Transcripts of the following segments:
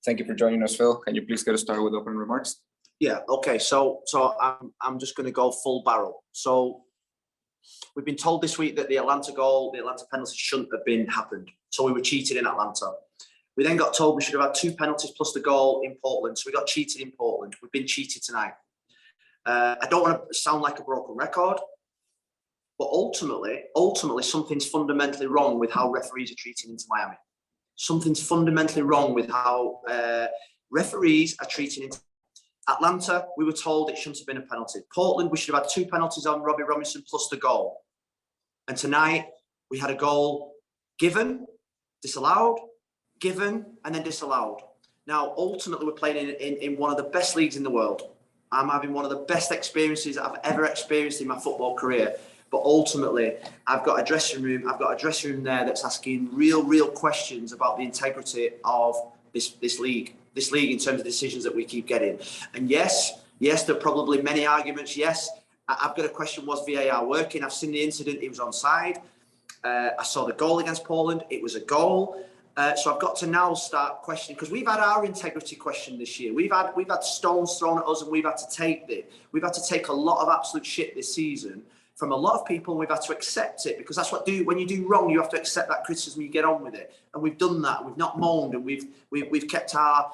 Thank you for joining us, Phil. Can you please get us started with opening remarks? Yeah, okay. So I'm just going to go full barrel. So we've been told this week that the Atlanta penalty shouldn't have happened. So we were cheated in Atlanta. We then got told we should have had 2 penalties plus the goal in Portland. So we got cheated in Portland. We've been cheated tonight. I don't want to sound like a broken record, but ultimately something's fundamentally wrong with how referees are treating Inter Miami. Something's fundamentally wrong with how referees are treating Inter. Atlanta, we were told it shouldn't have been a penalty. Portland, we should have had 2 penalties on Robbie Robinson plus the goal. And tonight, we had a goal given, disallowed, given, and then disallowed. Now, ultimately, we're playing in one of the best leagues in the world. I'm having one of the best experiences I've ever experienced in my football career. But ultimately, I've got a dressing room there that's asking real questions about the integrity of this league in terms of decisions that we keep getting. And yes, there are probably many arguments. Yes, I've got a question, was VAR working? I've seen the incident, it was onside. I saw the goal against Poland, it was a goal. So I've got to now start questioning, because we've had our integrity questioned this year. We've had stones thrown at us, and we've had to take a lot of absolute shit this season from a lot of people, and we've had to accept it, because that's when you do wrong, you have to accept that criticism, you get on with it. And we've done that. We've not moaned, and we've kept our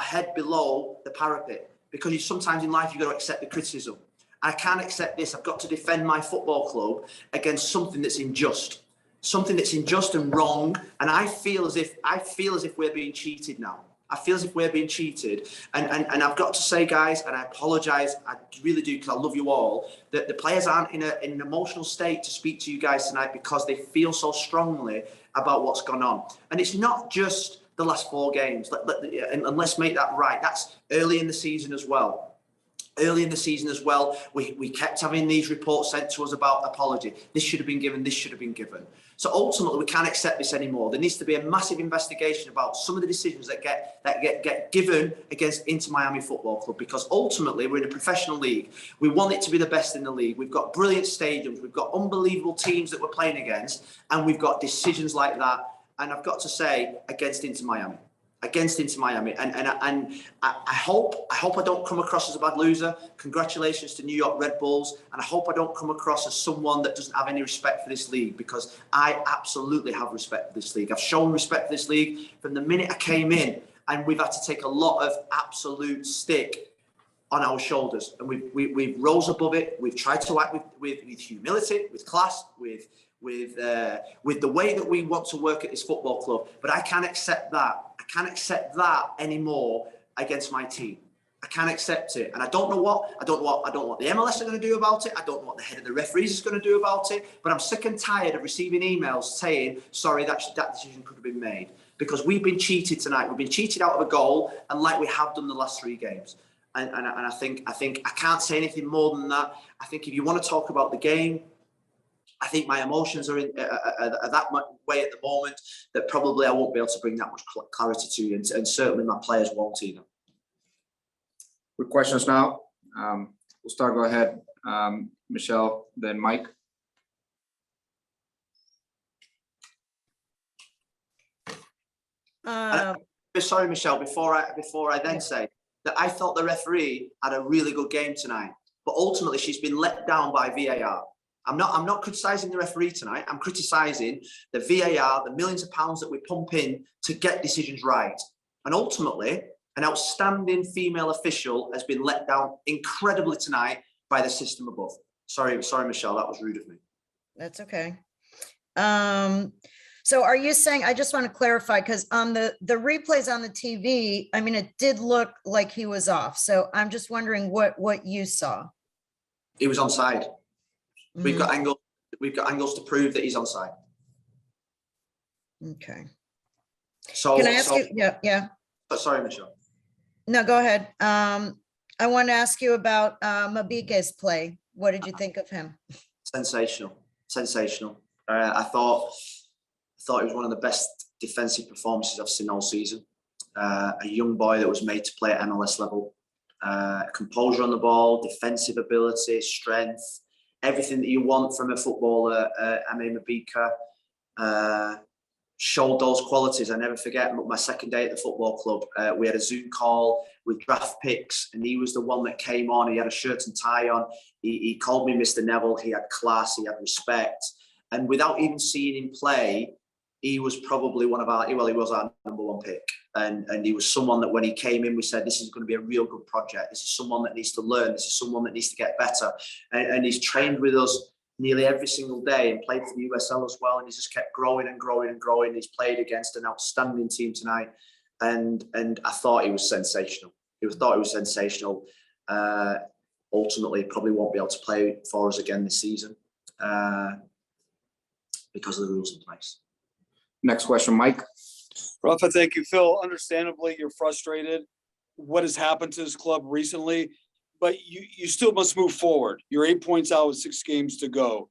head below the parapet, because sometimes in life you've got to accept the criticism. I can't accept this. I've got to defend my football club against something that's unjust. Something that's unjust and wrong, and I feel as if we're being cheated now. I feel as if we're being cheated, and I've got to say, guys, and I apologise, I really do, because I love you all, that the players aren't in an emotional state to speak to you guys tonight, because they feel so strongly about what's gone on. And it's not just the last 4 games, and let's make that right. That's early in the season as well. We kept having these reports sent to us about apology. This should have been given, this should have been given. So ultimately, we can't accept this anymore. There needs to be a massive investigation about some of the decisions that get given against Inter Miami Football Club, because ultimately, we're in a professional league. We want it to be the best in the league. We've got brilliant stadiums. We've got unbelievable teams that we're playing against, and we've got decisions like that. And I've got to say, against Inter Miami. And I hope I don't come across as a bad loser. Congratulations to New York Red Bulls, and I hope I don't come across as someone that doesn't have any respect for this league, because I absolutely have respect for this league. I've shown respect for this league from the minute I came in, and we've had to take a lot of absolute stick on our shoulders, and we've rose above it. We've tried to act with humility, with class, with the way that we want to work at this football club. But I can't accept that. I can't accept that anymore against my team. I can't accept it. And I don't know what the MLS are going to do about it. I don't know what the head of the referees is going to do about it. But I'm sick and tired of receiving emails saying, sorry, that decision could have been made. Because we've been cheated tonight. We've been cheated out of a goal, and like we have done the last 3 games. And I think I can't say anything more than that. I think if you want to talk about the game, I think my emotions are that much way at the moment that probably I won't be able to bring that much clarity to you, and certainly my players won't either. With questions now, we'll start. Go ahead, Michelle, then Mike. Sorry, Michelle. Before I then say that, I thought the referee had a really good game tonight, but ultimately she's been let down by VAR. I'm not criticising the referee tonight. I'm criticising the VAR, the millions of pounds that we pump in to get decisions right. And ultimately, an outstanding female official has been let down incredibly tonight by the system above. Sorry, Michelle, that was rude of me. That's okay. So are you saying, I just want to clarify, because on the replays on the TV, I mean, it did look like he was off. So I'm just wondering what you saw. He was onside. We've got angles to prove that he's onside. Okay. So can I ask you? Yeah. Sorry, Michelle. No, go ahead. I want to ask you about Mabika's play. What did you think of him? Sensational. I thought it was one of the best defensive performances I've seen all season. A young boy that was made to play at MLS level. Composure on the ball, defensive ability, strength. Everything that you want from a footballer. Mabika, showed those qualities. I never forget my second day at the football club. We had a Zoom call with draft picks, and he was the one that came on. He had a shirt and tie on. He called me Mr. Neville. He had class. He had respect. And without even seeing him play, he was probably one of our, well, he was our number one pick. And he was someone that when he came in, we said, this is going to be a real good project. This is someone that needs to learn. This is someone that needs to get better. And he's trained with us nearly every single day and played for the USL as well. And he's just kept growing and growing and growing. He's played against an outstanding team tonight. And I thought he was sensational. Thought he was sensational. Ultimately, probably won't be able to play for us again this season because of the rules in place. Next question, Mike. Rafa, thank you. Phil, understandably, you're frustrated. What has happened to this club recently? But you still must move forward. You're 8 points out with 6 games to go.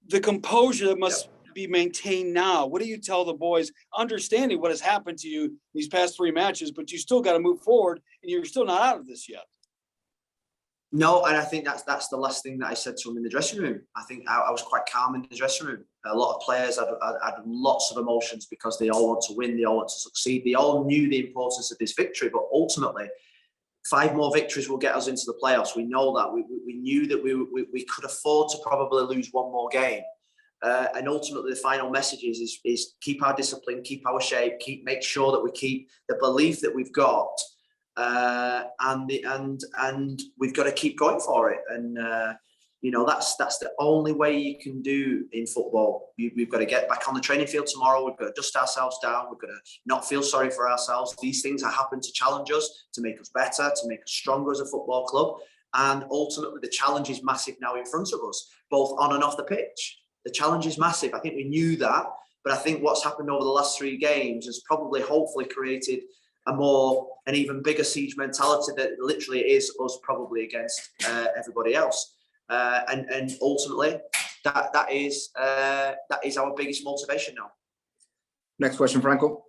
The composure that must be maintained now. What do you tell the boys, understanding what has happened to you these past 3 matches, but you still got to move forward, and you're still not out of this yet? No, and I think that's the last thing that I said to him in the dressing room. I think I was quite calm in the dressing room. A lot of players had lots of emotions because they all want to win, they all want to succeed. They all knew the importance of this victory, but ultimately, 5 more victories will get us into the playoffs. We know that. We knew that we could afford to probably lose 1 more game. And ultimately, the final message is keep our discipline, keep our shape, make sure that we keep the belief that we've got, and we've got to keep going for it. And that's the only way you can do in football. We've got to get back on the training field tomorrow. We've got to dust ourselves down. We've got to not feel sorry for ourselves. These things are happening to challenge us, to make us better, to make us stronger as a football club. And ultimately, the challenge is massive now in front of us, both on and off the pitch. The challenge is massive. I think we knew that, but I think what's happened over the last 3 games has probably, hopefully, created an even bigger siege mentality that literally is us probably against everybody else. And ultimately, that is our biggest motivation now. Next question, Franco.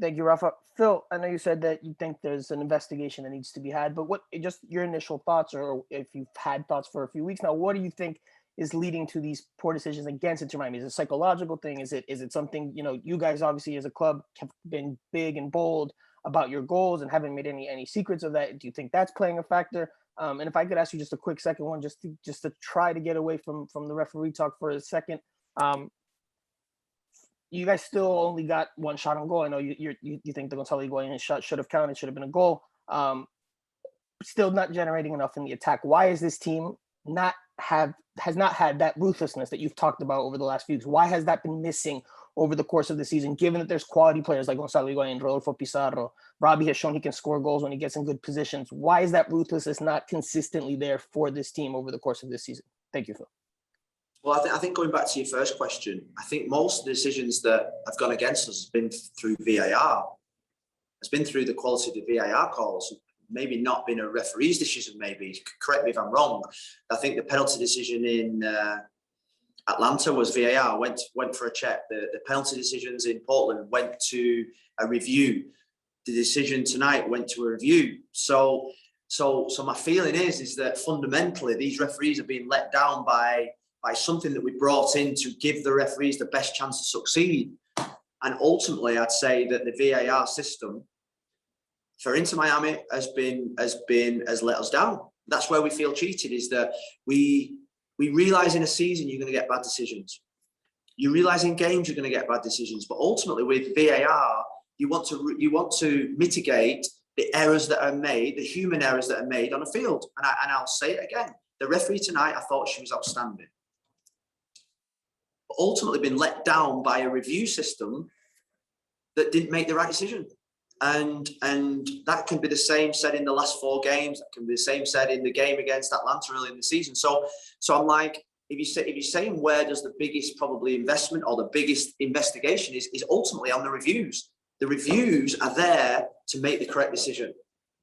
Thank you, Rafa. Phil, I know you said that you think there's an investigation that needs to be had, but what just your initial thoughts, or if you've had thoughts for a few weeks now, what do you think is leading to these poor decisions against Inter Miami? Is it a psychological thing? Is it something, you guys obviously as a club have been big and bold about your goals and haven't made any secrets of that. Do you think that's playing a factor? And if I could ask you just a quick second one, just to try to get away from the referee talk for a second. You guys still only got 1 shot on goal. I know you think the Gonzalo Higuain shot should have counted, should have been a goal. Still not generating enough in the attack. Why is this team has not had that ruthlessness that you've talked about over the last few weeks? Why has that been missing over the course of the season, given that there's quality players like Gonzalo Higuain, Rodolfo Pizarro? Robbie has shown he can score goals when he gets in good positions. Why is that ruthlessness not consistently there for this team over the course of this season? Thank you, Phil. Well, I think going back to your first question, I think most of the decisions that have gone against us has been through VAR. It's been through the quality of the VAR calls. Maybe not been a referee's decision, maybe. Correct me if I'm wrong. I think the penalty decision in Atlanta was VAR, went for a check. The penalty decisions in Portland went to a review. The decision tonight went to a review. So my feeling is that fundamentally these referees are being let down by something that we brought in to give the referees the best chance to succeed. And ultimately, I'd say that the VAR system for Inter Miami has let us down. That's where we feel cheated, is that we realize in a season you're going to get bad decisions. You realize in games you're going to get bad decisions, but ultimately with VAR, you want to mitigate the errors that are made, the human errors that are made on a field. And I'll say it again: the referee tonight, I thought she was outstanding, but ultimately been let down by a review system that didn't make the right decision. And that can be the same said in the last 4 games. That can be the same said in the game against Atlanta early in the season. So I'm like, if you're saying where does the biggest probably investment or the biggest investigation is ultimately on the reviews. The reviews are there to make the correct decision.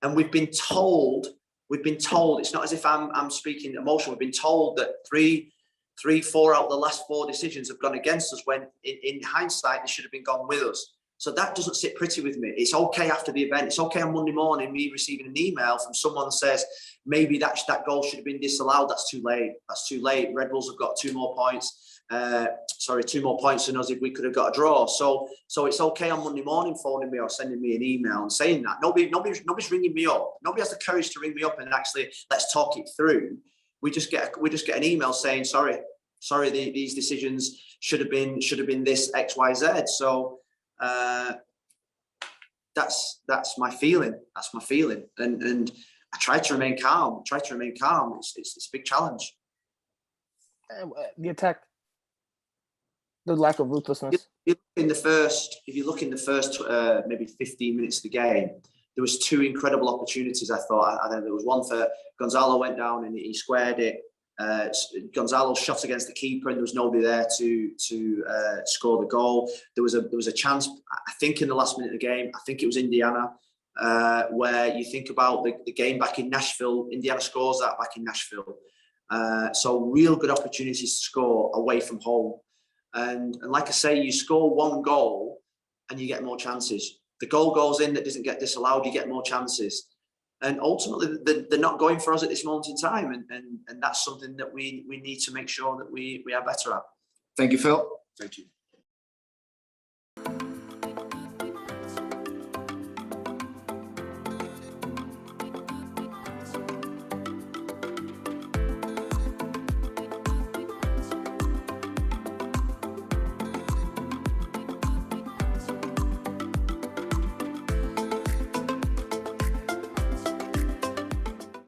And we've been told, it's not as if I'm speaking emotion. We've been told that 4 out of the last 4 decisions have gone against us, when in hindsight, they should have been gone with us. So that doesn't sit pretty with me. It's okay after the event. It's okay on Monday morning, me receiving an email from someone that says, maybe that goal should have been disallowed. That's too late. That's too late. Red Bulls have got 2 more points. 2 more points than us if we could have got a draw. So it's okay on Monday morning phoning me or sending me an email and saying that. Nobody's ringing me up. Nobody has the courage to ring me up and actually let's talk it through. We just get an email saying sorry, these decisions should have been this X, Y, Z. So that's my feeling. That's my feeling. And I try to remain calm. It's a big challenge. The attack, the lack of ruthlessness. If you look in the first maybe 15 minutes of the game, there was 2 incredible opportunities. I thought. I think there was one for Gonzalo went down and he squared it. Gonzalo shot against the keeper and there was nobody there to score the goal. There was a chance, I think, in the last minute of the game. I think it was Indiana, where you think about the game back in Nashville. Indiana scores that back in Nashville. So real good opportunities to score away from home. And like I say, you score 1 goal and you get more chances. The goal goes in that doesn't get disallowed, you get more chances. And ultimately, they're not going for us at this moment in time. And that's something that we need to make sure that we are better at. Thank you, Phil. Thank you.